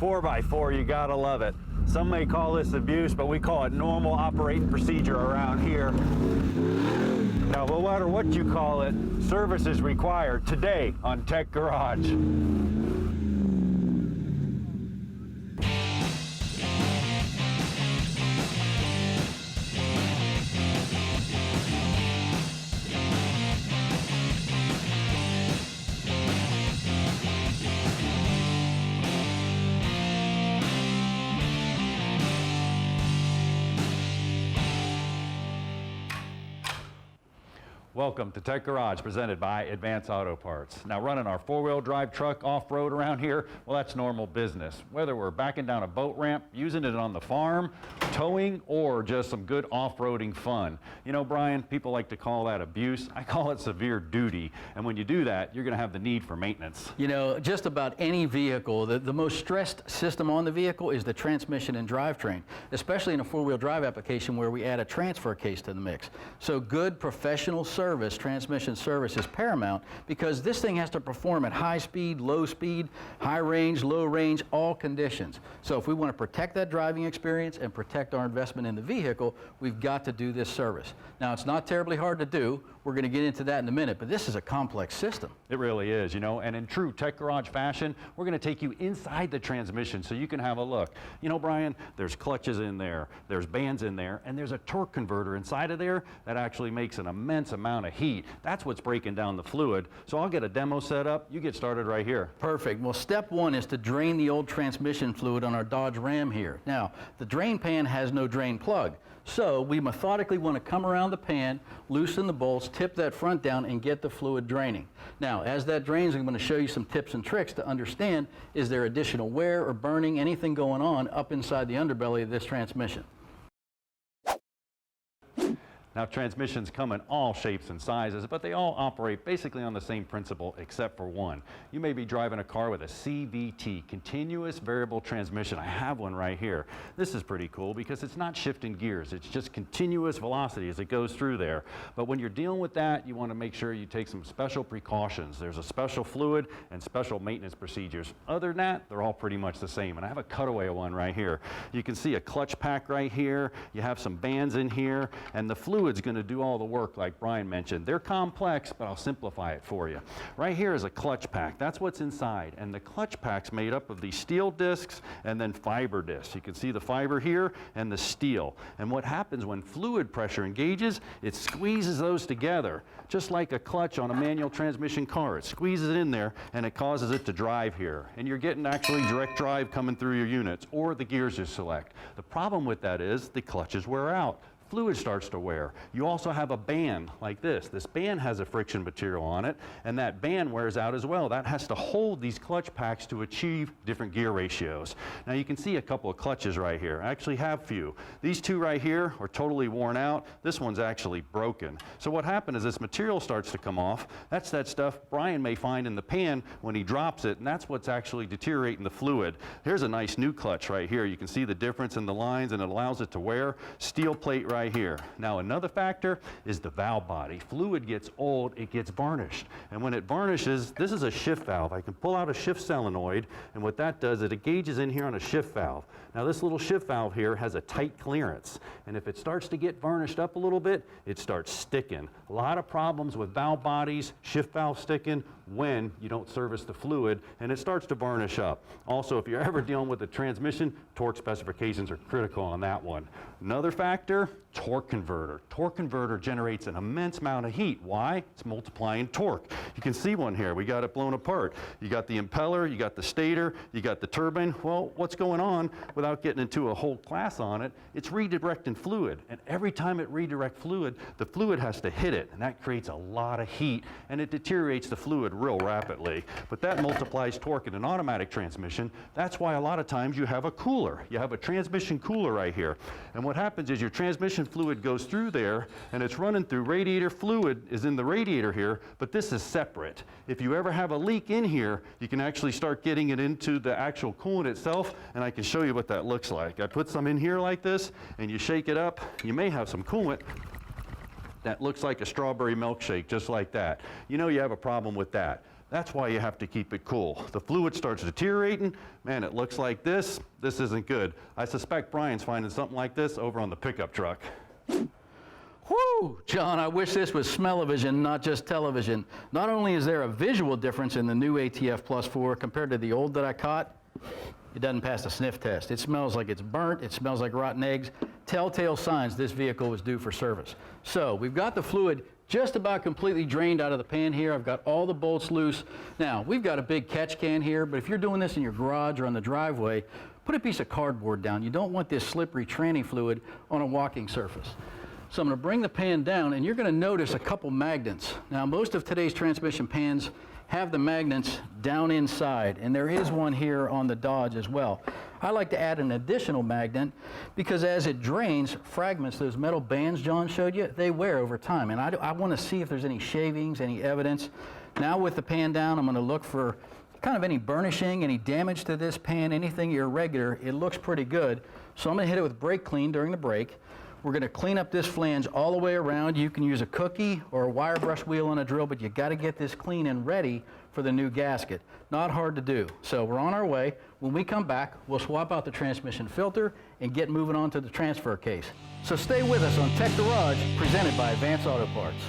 4x4, you gotta love it. Some may call this abuse, but we call it normal operating procedure around here. Now, no matter what you call it, service is required today on Tech Garage. Welcome to Tech Garage, presented by Advance Auto Parts. Now, running our four-wheel drive truck off-road around here, well, that's normal business. Whether we're backing down a boat ramp, using it on the farm, towing, or just some good off-roading fun. You know, Brian, people like to call that abuse. I call it severe duty. And when you do that, you're going to have the need for maintenance. You know, just about any vehicle, the most stressed system on the vehicle is the transmission and drivetrain, especially in a four-wheel drive application where we add a transfer case to the mix. So good professional transmission service is paramount, because this thing has to perform at high speed, low speed, high range, low range, all conditions. So if we want to protect that driving experience and protect our investment in the vehicle, we've got to do this service. Now, it's not terribly hard to do. We're going to get into that in a minute, but this is a complex system. It really is, you know, and in true Tech Garage fashion, we're going to take you inside the transmission so you can have a look. You know, Brian, there's clutches in there, there's bands in there, and there's a torque converter inside of there that actually makes an immense amount of heat. That's what's breaking down the fluid. So I'll get a demo set up. You get started right here. Perfect. Well, step one is to drain the old transmission fluid on our Dodge Ram here. Now, the drain pan has no drain plug. So we methodically want to come around the pan, loosen the bolts, tip that front down, and get the fluid draining. Now, as that drains, I'm going to show you some tips and tricks to understand, is there additional wear or burning, anything going on up inside the underbelly of this transmission. Now, transmissions come in all shapes and sizes, but they all operate basically on the same principle except for one. You may be driving a car with a CVT, continuous variable transmission. I have one right here. This is pretty cool because it's not shifting gears. It's just continuous velocity as it goes through there. But when you're dealing with that, you want to make sure you take some special precautions. There's a special fluid and special maintenance procedures. Other than that, they're all pretty much the same. And I have a cutaway one right here. You can see a clutch pack right here. You have some bands in here, and the fluid's going to do all the work like Brian mentioned. They're complex, but I'll simplify it for you. Right here is a clutch pack. That's what's inside. And the clutch pack's made up of these steel discs and then fiber discs. You can see the fiber here and the steel. And what happens when fluid pressure engages, it squeezes those together, just like a clutch on a manual transmission car. It squeezes it in there and it causes it to drive here. And you're getting actually direct drive coming through your units, or the gears you select. The problem with that is the clutches wear out. Fluid starts to wear. You also have a band like this. This band has a friction material on it, and that band wears out as well. That has to hold these clutch packs to achieve different gear ratios. Now, you can see a couple of clutches right here. I actually have few. These two right here are totally worn out. This one's actually broken. So what happened is this material starts to come off. That's that stuff Brian may find in the pan when he drops it, and that's what's actually deteriorating the fluid. Here's a nice new clutch right here. You can see the difference in the lines, and it allows it to wear. Steel plate right here. Now, another factor is the valve body. Fluid gets old, it gets varnished. And when it varnishes, this is a shift valve. I can pull out a shift solenoid, and what that does, it engages in here on a shift valve. Now, this little shift valve here has a tight clearance, and if it starts to get varnished up a little bit, it starts sticking. A lot of problems with valve bodies, shift valve sticking, when you don't service the fluid, and it starts to varnish up. Also, if you're ever dealing with the transmission, torque specifications are critical on that one. Another factor, torque converter. Torque converter generates an immense amount of heat. Why? It's multiplying torque. You can see one here. We got it blown apart. You got the impeller, you got the stator, you got the turbine. Well, what's going on, without getting into a whole class on it, it's redirecting fluid. And every time it redirects fluid, the fluid has to hit it, and that creates a lot of heat, and it deteriorates the fluid real rapidly. But that multiplies torque in an automatic transmission. That's why a lot of times you have a cooler. You have a transmission cooler right here. And what happens is your transmission fluid goes through there, and it's running through radiator fluid is in the radiator here, but this is separate. If you ever have a leak in here, you can actually start getting it into the actual coolant itself, and I can show you what that looks like. I put some in here like this, and you shake it up, you may have some coolant that looks like a strawberry milkshake, just like that. You know you have a problem with that. That's why you have to keep it cool. The fluid starts deteriorating. Man, it looks like this. This isn't good. I suspect Brian's finding something like this over on the pickup truck. Whew, John, I wish this was smell-o-vision, not just television. Not only is there a visual difference in the new ATF Plus 4 compared to the old that I caught, it doesn't pass the sniff test. It smells like it's burnt, it smells like rotten eggs. Telltale signs this vehicle was due for service. So we've got the fluid just about completely drained out of the pan here. I've got all the bolts loose. Now, we've got a big catch can here, but if you're doing this in your garage or on the driveway, put a piece of cardboard down. You don't want this slippery tranny fluid on a walking surface. So I'm going to bring the pan down, and you're going to notice a couple magnets. Now, most of today's transmission pans have the magnets down inside, and there is one here on the Dodge as well. I like to add an additional magnet because as it drains, fragments, those metal bands John showed you, they wear over time, and I want to see if there's any shavings, any evidence. Now with the pan down, I'm going to look for kind of any burnishing, any damage to this pan, anything irregular. It looks pretty good, so I'm going to hit it with brake clean during the break. We're going to clean up this flange all the way around. You can use a cookie or a wire brush wheel on a drill, but you got to get this clean and ready for the new gasket. Not hard to do. So we're on our way. When we come back, we'll swap out the transmission filter and get moving on to the transfer case. So stay with us on Tech Garage, presented by Advance Auto Parts.